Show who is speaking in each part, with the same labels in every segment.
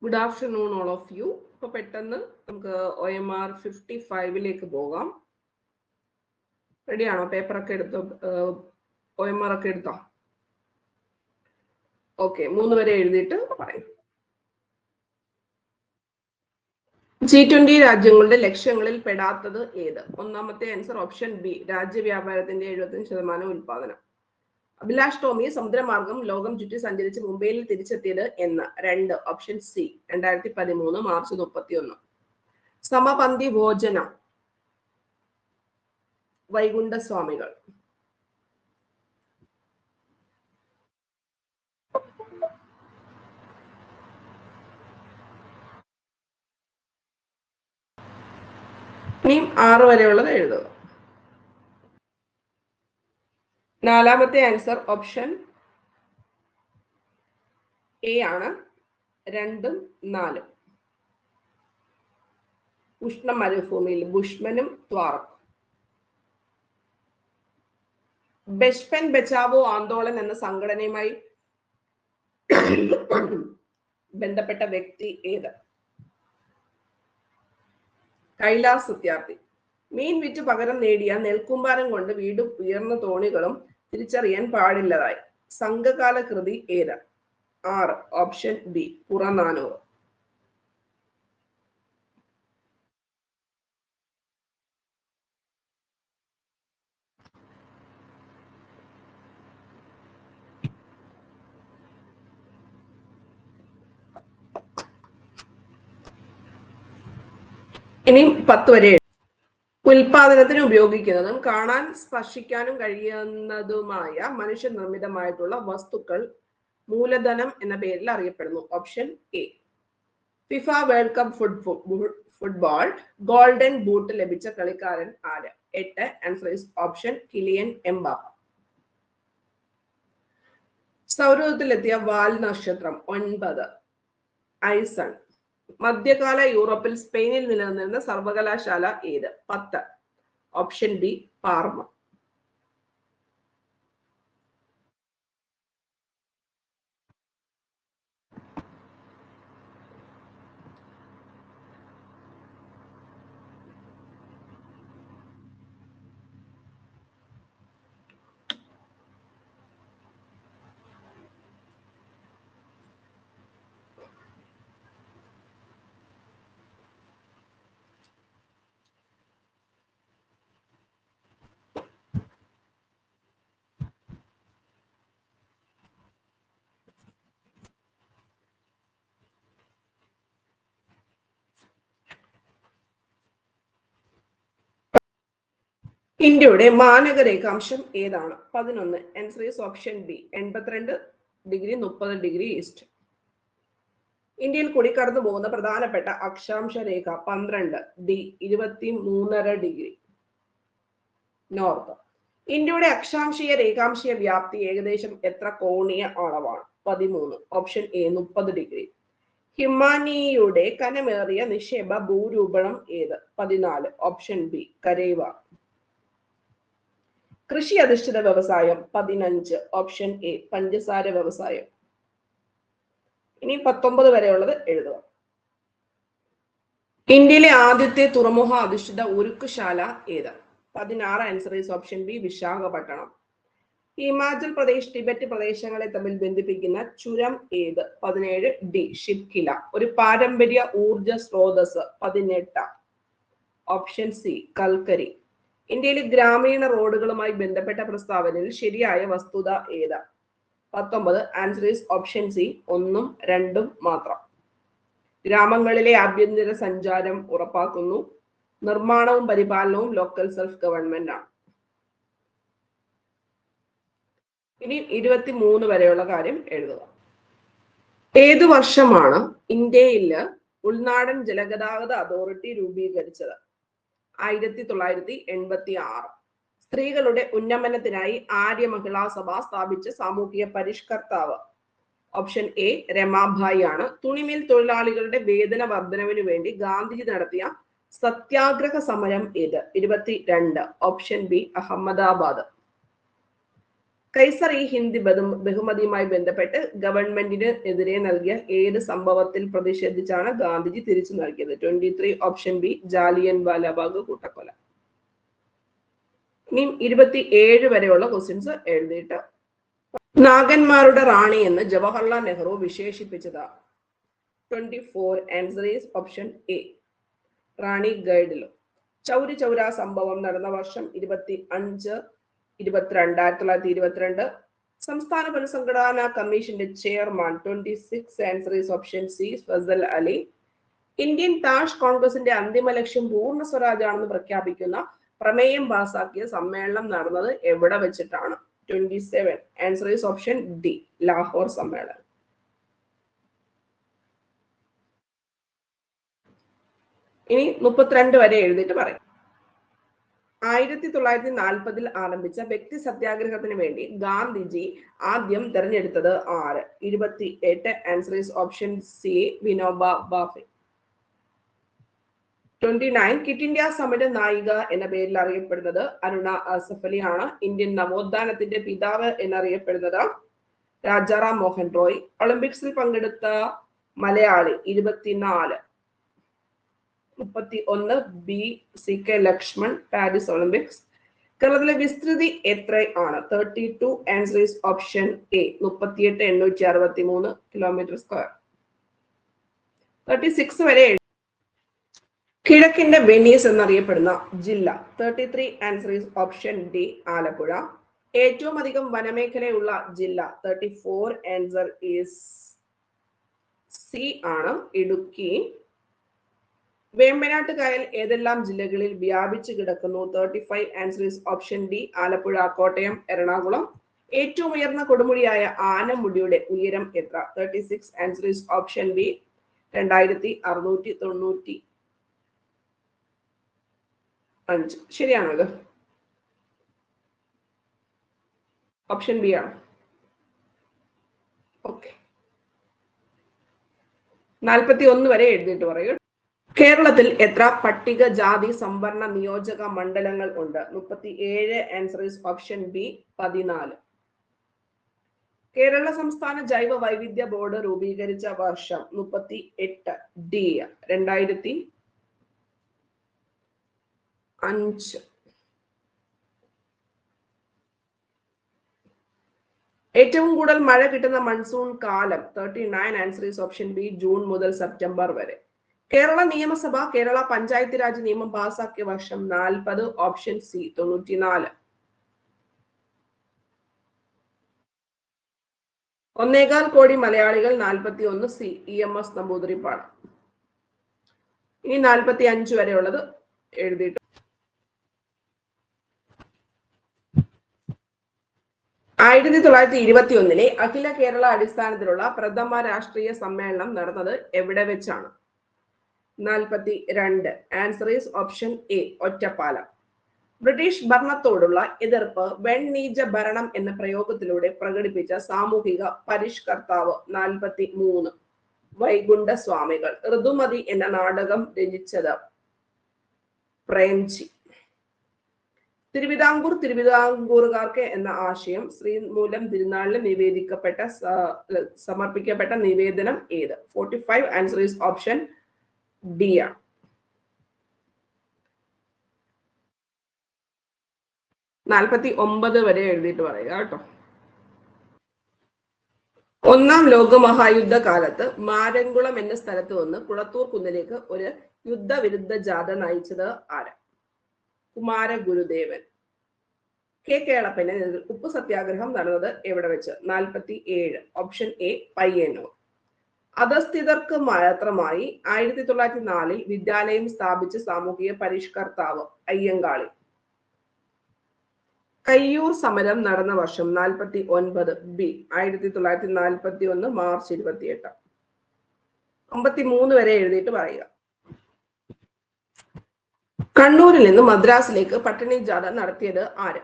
Speaker 1: Good afternoon, all of you. ഇപ്പോൾ പെട്ടെന്ന് നമുക്ക് OMR 55 പോകാം. റെഡിയാണോ? പേപ്പറൊക്കെ എടുത്തോ? OMR ഒക്കെ എടുത്തോ? ഓക്കെ, 3 വരെ എഴുതിയിട്ട് പറയും. G20 രാജ്യങ്ങളുടെ ലക്ഷ്യങ്ങളിൽ പെടാത്തത് ഏത്? ഒന്നാമത്തെ ആൻസർ ഓപ്ഷൻ ബി, രാജ്യവ്യാപാരത്തിന്റെ 75% ഉൽപാദനം. അഭിലാഷ് ടോമി സമുദ്രമാർഗം ലോകം ചുറ്റി സഞ്ചരിച്ച് മുംബൈയിൽ തിരിച്ചെത്തിയത് എന്ന്? 2, ഓപ്ഷൻ സി, 2013 മാർച്ച് 31. സമപന്തി ഭോജനം, വൈകുണ്ഠസ്വാമികൾ. ഇനിയും 6 വരെയുള്ളത് എഴുതുക. നാലാമത്തെ ആൻസർ ഓപ്ഷൻ എ ആണ്, 2, 4. ഉഷ്ണ മരുഭൂമിയിൽ ബുഷ്മനും ത്വാറക്കും. ബെച്പൻ ബച്ചാവോ ആന്തോളൻ എന്ന സംഘടനയുമായി ബന്ധപ്പെട്ട വ്യക്തി ഏത്? കൈലാസ് സത്യാർത്ഥി. മീൻ വിറ്റ് പകരം നേടിയ നെൽക്കുമ്പാരം കൊണ്ട് വീടും ഉയർന്ന തോണികളും തിരിച്ചറിയാൻ പാടില്ലതായി. സംഘകാല കൃതി ഏത്? 6, ഓപ്ഷൻ ബി, പുറനാനൂറ്. ഇനി 10 വരെ. ഉൽപാദനത്തിന് ഉപയോഗിക്കുന്നതും കാണാൻ സ്പർശിക്കാനും കഴിയുന്നതുമായ മനുഷ്യനിർമ്മിതമായിട്ടുള്ള വസ്തുക്കൾ മൂലധനം എന്ന പേരിൽ അറിയപ്പെടുന്നു. Option A. FIFA World Cup football golden boot ലഭിച്ച കളിക്കാരൻ ആര്? 8, answer is option Kylian Mbappe. സൗരയൂഥത്തിലെത്തിയ വാൽ നക്ഷത്രം? 9, ഐസൺ. മധ്യകാല യൂറോപ്പിൽ സ്പെയിനിൽ നിലനിന്നിരുന്ന സർവകലാശാല ഏത്? 10, ഓപ്ഷൻ ബി, പാർമ. ഇന്ത്യയുടെ മാനക രേഖാംശം ഏതാണ്? 11, answer is option B, 82 degree 30 degree east. ഇന്ത്യയിൽ കൂടി കടന്നു പോകുന്ന പ്രധാനപ്പെട്ട അക്ഷാംശ രേഖ? 12, ഡി, 23.5 ഡിഗ്രി നോർത്ത്. ഇന്ത്യയുടെ അക്ഷാംശീയ രേഖാംശീയ വ്യാപ്തി ഏകദേശം എത്ര കോണീയ അളവാണ്? 13, ഓപ്ഷൻ എ, 30 ഡിഗ്രി. ഹിമാനിയുടെ കനമേറിയ നിക്ഷേപ ഭൂരൂപണം ഏത്? 14, ഓപ്ഷൻ ബി, കരേവ. കൃഷി അധിഷ്ഠിത വ്യവസായം? 15, ഓപ്ഷൻ എ, പഞ്ചസാര വ്യവസായം. ഇനി 19 വരെയുള്ളത് എഴുതുക. ഇന്ത്യയിലെ ആദ്യത്തെ തുറമുഖ അധിഷ്ഠിത ഉരുക്കുശാല ഏത്? 16, answer is option B, Visakhapatnam. Himachal Pradesh Tibet പ്രദേശങ്ങളെ തമ്മിൽ ബന്ധിപ്പിക്കുന്ന ചുരം ഏത്? 17, ഡി, ഷിപ്കില. ഒരു പാരമ്പര്യ ഊർജ സ്രോതസ്? 18, ഓപ്ഷൻ സി, കൽക്കരി. ഇന്ത്യയിലെ ഗ്രാമീണ റോഡുകളുമായി ബന്ധപ്പെട്ട പ്രസ്താവനയിൽ ശരിയായ വസ്തുത ഏത്? 19, ആൻസർ ഈസ് ഓപ്ഷൻ സി, 1ഉം 2ഉം മാത്രം. ഗ്രാമങ്ങളിലെ ആഭ്യന്തര സഞ്ചാരം ഉറപ്പാക്കുന്നു. നിർമ്മാണവും പരിപാലനവും ലോക്കൽ സെൽഫ് ഗവൺമെന്റ് ആണ്. ഇനി 23 വരെയുള്ള കാര്യം എഴുതുക. ഏതു വർഷമാണ് ഇന്ത്യയിൽ ഉൾനാടൻ ജലഗതാഗത അതോറിറ്റി രൂപീകരിച്ചത്? 1986. സ്ത്രീകളുടെ ഉന്നമനത്തിനായി ആര്യ മഹിളാ സഭ സ്ഥാപിച്ച സാമൂഹിക പരിഷ്കർത്താവ്? ഓപ്ഷൻ എ, രമാഭായി ആണ്. തുണിമിൽ തൊഴിലാളികളുടെ വേതന വർധനവിനു വേണ്ടി ഗാന്ധിജി നടത്തിയ സത്യാഗ്രഹ സമരം ഏത്? 22, ഓപ്ഷൻ ബി, അഹമ്മദാബാദ്. കൈസർ ഇ ഹിന്ദ് ബഹുമതിയുമായി ബന്ധപ്പെട്ട് ഗവൺമെന്റിന് എതിരെ നൽകിയ ഏത് സംഭവത്തിൽ പ്രതിഷേധിച്ചാണ് ഗാന്ധിജി തിരിച്ചു നൽകിയത്? 23 ഓപ്ഷൻ ബി ജാലിയൻ വാലാബാഗ് കൂട്ടക്കൊല. ഇനി 27 വരെയുള്ള ക്വസ്റ്റ്യൻസ് എഴുതിയിട്ട് നാഗന്മാരുടെ റാണി എന്ന് ജവഹർലാൽ നെഹ്റു വിശേഷിപ്പിച്ചത്? 24 answer is option A Rani Gaidinliu. Chauri Chaura സംഭവം നടന്ന വർഷം 25/22/1922. സംസ്ഥാന പുനഃസംഘടനാ കമ്മീഷന്റെ chairman? 26 answer is option C Fazl Ali. Indian താഷ് കോൺഗ്രസിന്റെ അന്തിമ ലക്ഷ്യം പൂർണ്ണ സ്വരാജ് ആണെന്ന് പ്രഖ്യാപിക്കുന്ന പ്രമേയം പാസാക്കിയ സമ്മേളനം നടന്നത് എവിടെ വെച്ചിട്ടാണ്? 27 answer is option D Lahore സമ്മേളനം. ഇനി 32 വരെ എഴുതിയിട്ട് പറയും. 1940 ആരംഭിച്ച വ്യക്തി സത്യാഗ്രഹത്തിന് വേണ്ടി ഗാന്ധിജി ആദ്യം തെരഞ്ഞെടുത്തത് ആര്? 28 answer is option C Vinoba Bhave. 29 quit India സമര നായിക എന്ന പേരിൽ അറിയപ്പെടുന്നത് അരുണ ആസഫ് അലി ആണ്. ഇന്ത്യൻ നവോത്ഥാനത്തിന്റെ പിതാവ് എന്നറിയപ്പെടുന്നത് രാജാറാം മോഹൻ റോയ്. ഒളിമ്പിക്സിൽ പങ്കെടുത്ത Malayali? 24. 31 B C K Lakshman, Paris Olympics. കേരളത്തിലെ വിസ്തൃതി എത്ര ആണ്? 32 answer is option A 38,863 kilometre square. 36 വരെ. കിഴക്കിന്റെ വെനീസ് എന്നറിയപ്പെടുന്ന ജില്ല? 33 answer is option D Alappuzha. ഏറ്റവും അധികം വനമേഖലയുള്ള ജില്ല? 34 ആൻസർ ഈസ് സി ആണ് ഇടുക്കി. വേമ്പനാട്ട് കായൽ ഏതെല്ലാം ജില്ലകളിൽ വ്യാപിച്ചു കിടക്കുന്നു? 35 answer is option D Alappuzha, Kottayam, Ernakulam. ഏറ്റവും ഉയർന്ന കൊടുമുടിയായ ആനമുടിയുടെ ഉയരം എത്ര? 36 ആൻസർ ഈസ് ഓപ്ഷൻ ബി 2695. ശരിയാണോ ഇത്? ഓപ്ഷൻ ബി ആണ്. ഓക്കെ, 41 വരെ എഴുതിയിട്ട് പറയൂ. കേരളത്തിൽ എത്ര പട്ടികജാതി സംവരണ നിയോജക മണ്ഡലങ്ങൾ ഉണ്ട്? 37 answer is option B 14. Kerala സംസ്ഥാന ജൈവ വൈവിധ്യ ബോർഡ് രൂപീകരിച്ച വർഷം? 38 ഡി 2005. ഏറ്റവും കൂടുതൽ മഴ കിട്ടുന്ന മൺസൂൺ കാലം? 39 answer is option B June മുതൽ സെപ്റ്റംബർ വരെ. കേരള നിയമസഭ കേരള പഞ്ചായത്ത് രാജ് നിയമം പാസാക്കിയ വർഷം? 40 ഓപ്ഷൻ സി 94. 1.25 കോടി മലയാളികൾ? 41 സി EMS നമ്പൂതിരിപ്പാട്. ഇനി 45 വരെയുള്ളത് എഴുതിയിട്ട്. 1921 അഖില കേരള അടിസ്ഥാനത്തിലുള്ള പ്രഥമ രാഷ്ട്രീയ സമ്മേളനം നടന്നത് എവിടെ വെച്ചാണ്? 42 answer is option A Ottapalam. British ഭരണത്തോടുള്ള എതിർപ്പ് വെണ്ണീജ ഭരണം എന്ന പ്രയോഗത്തിലൂടെ പ്രകടിപ്പിച്ച സാമൂഹിക പരിഷ്കർത്താവ്? 43 വൈകുണ്ഠ സ്വാമികൾ. ഋതുമതി എന്ന നാടകം രചിച്ചത്? പ്രേംജി. തിരുവിതാംകൂറുകാർക്ക് എന്ന ആശയം ശ്രീമൂലം തിരുനാളിന് സമർപ്പിക്കപ്പെട്ട നിവേദനം ഏത്? 45 ആൻസർ ഈസ് ഓപ്ഷൻ ഡി ആണ്. 49 വരെ എഴുതിയിട്ട് പറയുക കേട്ടോ. ഒന്നാം ലോകമഹായുദ്ധ കാലത്ത് മാരൻകുളം എന്ന സ്ഥലത്ത് നിന്ന് കുളത്തൂർ കുന്നിലേക്ക് ഒരു യുദ്ധവിരുദ്ധ ജാഥ നയിച്ചത് ആര്? കുമാരഗുരുദേവൻ. കെ കേളപ്പന്റെ ഉപ്പു സത്യാഗ്രഹം നടന്നത് എവിടെ വെച്ച്? 47 ഓപ്ഷൻ എ പയ്യന്നൂർ. അധസ്ഥിതർക്ക് മാത്രമായി 1904 വിദ്യാലയം സ്ഥാപിച്ച സാമൂഹിക പരിഷ്കർത്താവ്? അയ്യങ്കാളി. കയ്യൂർ സമരം നടന്ന വർഷം? 49 ബി 1941 മാർച്ച് 28. 53 വരെ എഴുതിയിട്ട് പറയുക. കണ്ണൂരിൽ നിന്ന് മദ്രാസിലേക്ക് പട്ടിണി ജാഥ നടത്തിയത് ആര്?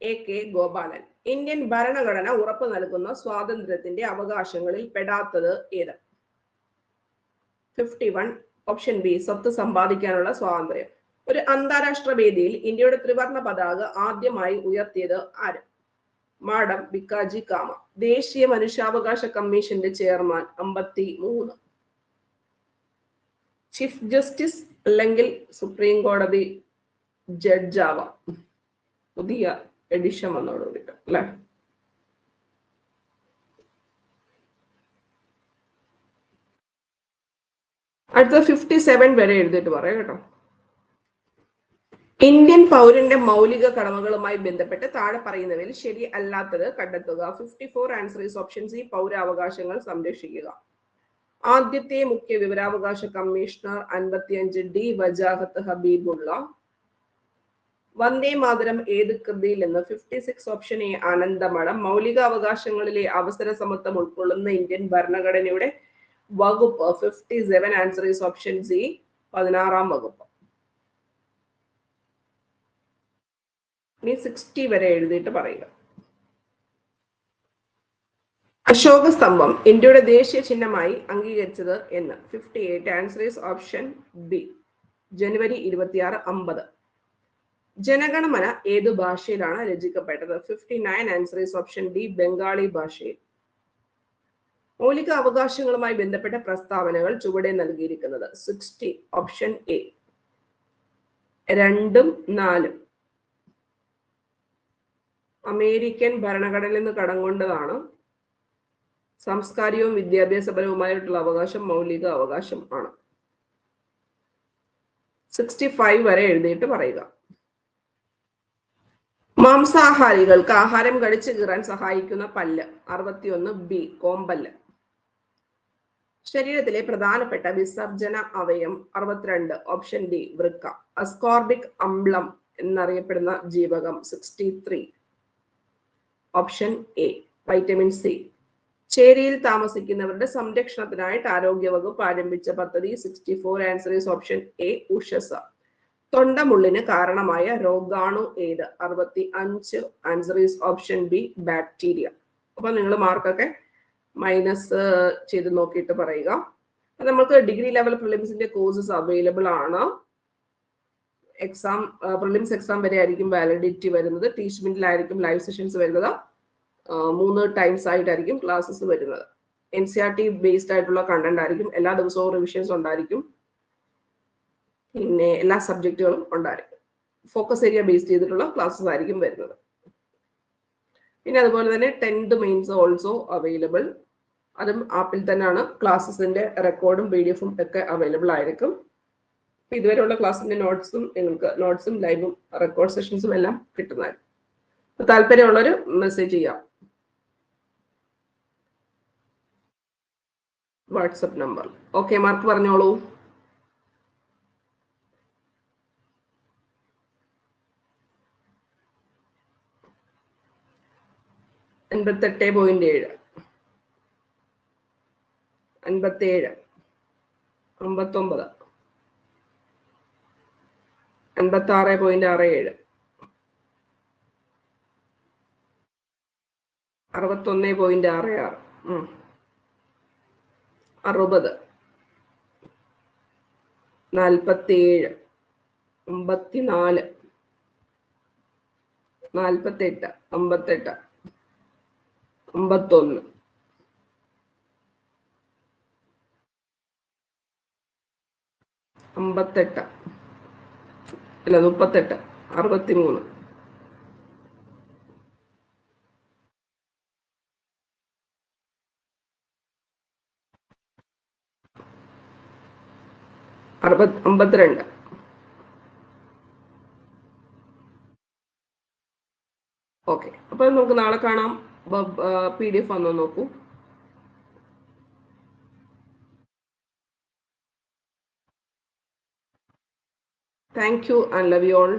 Speaker 1: A K Gopalan. ഇന്ത്യൻ ഭരണഘടന ഉറപ്പു നൽകുന്ന സ്വാതന്ത്ര്യത്തിന്റെ അവകാശങ്ങളിൽ പെടാത്തത് ഏത്? 51 ഓപ്ഷൻ ബി സ്വത്ത് സമ്പാദിക്കാനുള്ള സ്വാതന്ത്ര്യം. ഒരു അന്താരാഷ്ട്ര വേദിയിൽ ഇന്ത്യയുടെ ത്രിവർണ്ണ പതാക ആദ്യമായി ഉയർത്തിയത് ആര്? മാഡം ബിക്കാജി കാമ. ദേശീയ മനുഷ്യാവകാശ കമ്മീഷന്റെ ചെയർമാൻ 53. ചീഫ് ജസ്റ്റിസ് അല്ലെങ്കിൽ സുപ്രീം കോടതി ജഡ്ജാവാം. പുതിയ എഡിഷൻ വന്നോടുകൂടിയിട്ട് അല്ലെ. അടുത്ത 57 വരെ എഴുതിയിട്ട് പറയാം കേട്ടോ. ഇന്ത്യൻ പൗരന്റെ മൗലിക കടമകളുമായി ബന്ധപ്പെട്ട് താഴെ പറയുന്നവയിൽ ശരി അല്ലാത്തത് കണ്ടെത്തുക. 54 ആൻസർ ഈസ് ഓപ്ഷൻ സി, പൗരാവകാശങ്ങൾ സംരക്ഷിക്കുക. ആദ്യത്തെ മുഖ്യ വിവരാവകാശ കമ്മീഷണർ 55 ഡി വജാഹത്ത് ഹബീബുള്ള. വന്ദേ മാതരം ഏത് കൃതിയിൽ നിന്ന്? 56 ഓപ്ഷൻ എ ആനന്ദമഠം. മൗലിക അവകാശങ്ങളിലെ അവസര സമത്വം ഉൾക്കൊള്ളുന്ന ഇന്ത്യൻ ഭരണഘടനയുടെ വകുപ്പ്? 57 ആൻസർ ഈസ് ഓപ്ഷൻ സി, 16-ാം വകുപ്പ്. ഇനി 60 വരെ എഴുതിയിട്ട് പറയുക. അശോക സ്തംഭം ഇന്ത്യയുടെ ദേശീയ ചിഹ്നമായി അംഗീകരിച്ചത് എന്ന്? 58 ആൻസർ ഈസ് ഓപ്ഷൻ ബി, ജനുവരി 26, 50. ജനഗണമന ഏതു ഭാഷയിലാണ് രചിക്കപ്പെട്ടത്? 59 answer is option D, Bengali ഭാഷയിൽ. മൗലിക അവകാശങ്ങളുമായി ബന്ധപ്പെട്ട പ്രസ്താവനകൾ ചുവടെ നൽകിയിരിക്കുന്നത്? 60 ഓപ്ഷൻ എ, 2ഉം 4ഉം. അമേരിക്കൻ ഭരണഘടനയിൽ നിന്ന് കടം കൊണ്ടതാണ്. സാംസ്കാരികവും വിദ്യാഭ്യാസപരവുമായിട്ടുള്ള അവകാശം മൗലിക അവകാശം ആണ്. 65 വരെ എഴുതിയിട്ട് പറയുക. മാംസാഹാരികൾക്ക് ആഹാരം കടിച്ചു കീറാൻ സഹായിക്കുന്ന പല്ല്? 61 ബി, കോമ്പല്ല്. ശരീരത്തിലെ പ്രധാനപ്പെട്ട വിസർജന അവയം? 62 ഓപ്ഷൻ ഡി, വൃക്ക. അസ്കോർബിക് അമ്ലം എന്നറിയപ്പെടുന്ന ജീവകം? 63 ഓപ്ഷൻ എ, വൈറ്റമിൻ സി. ചേരിയിൽ താമസിക്കുന്നവരുടെ സംരക്ഷണത്തിനായിട്ട് ആരോഗ്യവകുപ്പ് ആരംഭിച്ച പദ്ധതി? 64 ആൻസർ ഈസ് ഓപ്ഷൻ എ, ഉഷസ. തൊണ്ടമുള്ളിന് കാരണമായ രോഗാണു ഏത്? 65 answer is option B, bacteria. അപ്പൊ നിങ്ങൾ മാർക്കൊക്കെ മൈനസ് ചെയ്ത് നോക്കിയിട്ട് പറയുക. നമുക്ക് ഡിഗ്രി ലെവൽ പ്രിലിംസിന്റെ കോഴ്സസ് അവൈലബിൾ ആണ്. എക്സാം പ്രിലിംസ് എക്സാം വരെ ആയിരിക്കും വാലിഡിറ്റി വരുന്നത്. ടീച്ച്മെന്റിലായിരിക്കും ലൈവ് സെഷൻസ് വരുന്നത്. 3 ടൈംസ് ആയിട്ടായിരിക്കും ക്ലാസ്സസ് വരുന്നത്. NCERT ബേസ്ഡ് ആയിട്ടുള്ള കണ്ടന്റ് ആയിരിക്കും. എല്ലാ ദിവസവും റിവിഷൻസ് ഉണ്ടായിരിക്കും. പിന്നെ എല്ലാ സബ്ജക്റ്റുകളും ഉണ്ടായിരിക്കും. ഫോക്കസ് ഏരിയ ബേസ്ഡ് ചെയ്തിട്ടുള്ള ക്ലാസ്സസ് ആയിരിക്കും വരുന്നത്. പിന്നെ അതുപോലെ തന്നെ 10th മെയിൻസ് ഓൾസോ അവൈലബിൾ. അതും ആപ്പിൽ തന്നെയാണ്. ക്ലാസ്സസിന്റെ റെക്കോർഡും PDF-ഉം ഒക്കെ അവൈലബിൾ ആയിരിക്കും. ഇതുവരെയുള്ള ക്ലാസ്സിന്റെ നോട്ട്സും ലൈവും റെക്കോർഡ് സെഷൻസും എല്ലാം കിട്ടുന്നതായിരിക്കും. താല്പര്യമുള്ളൊരു മെസ്സേജ് ചെയ്യാം. WhatsApp number. ഓക്കെ, മാർക്ക് പറഞ്ഞോളൂ. $87.7, 57, 59, 86.67, 61.66, 60, 47, 54, 48, 58, 51, 58, അല്ല 38, 63, 52. ഓക്കെ, അപ്പൊ നമുക്ക് നാളെ കാണാം. PDF വന്നു നോക്കൂ. Thank you and love you all.